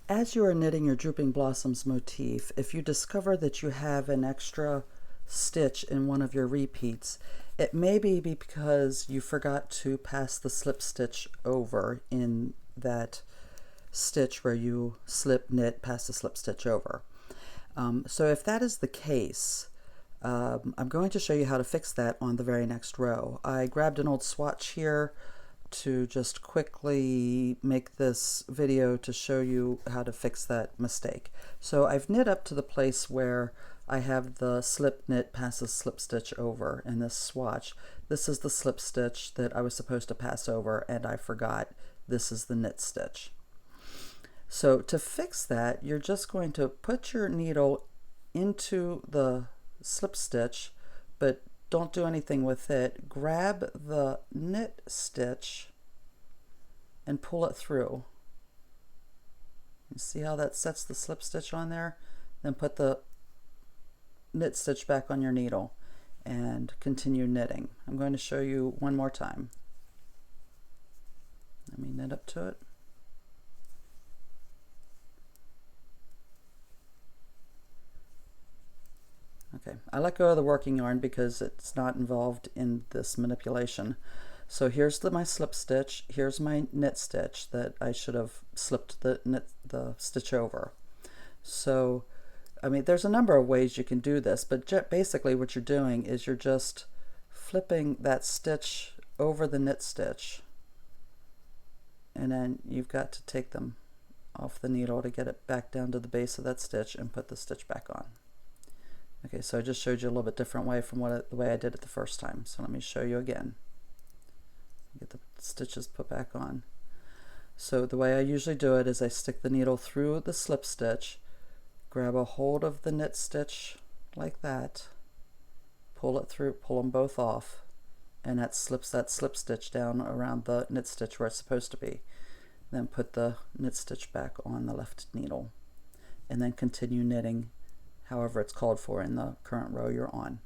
As you are knitting your Drooping Blossoms motif, if you discover that you have an extra stitch in one of your repeats, it may be because you forgot to pass the slip stitch over in that stitch where you slip knit, pass the slip stitch over. So if that is the case, I'm going to show you how to fix that on the very next row. I grabbed an old swatch here to just quickly make this video to show you how to fix that mistake. So I've knit up to the place where I have the slip knit passes slip stitch over in this swatch. This is the slip stitch that I was supposed to pass over and I forgot. This is the knit stitch. So to fix that, you're just going to put your needle into the slip stitch, but don't do anything with it. Grab the knit stitch and pull it through. You see how that sets the slip stitch on there? Then put the knit stitch back on your needle and continue knitting. I'm going to show you one more time. Let me knit up to it. Okay, I let go of the working yarn because it's not involved in this manipulation. So here's my slip stitch, here's my knit stitch that I should have slipped the stitch over. So, I mean, there's a number of ways you can do this, but basically what you're doing is you're just flipping that stitch over the knit stitch, and then you've got to take them off the needle to get it back down to the base of that stitch and put the stitch back on. Okay, so I just showed you a little bit different way from the way I did it the first time. So let me show you again. Get the stitches put back on. So the way I usually do it is I stick the needle through the slip stitch, grab a hold of the knit stitch like that, pull it through, pull them both off, and that slips that slip stitch down around the knit stitch where it's supposed to be. Then put the knit stitch back on the left needle, and then continue knitting however it's called for in the current row you're on.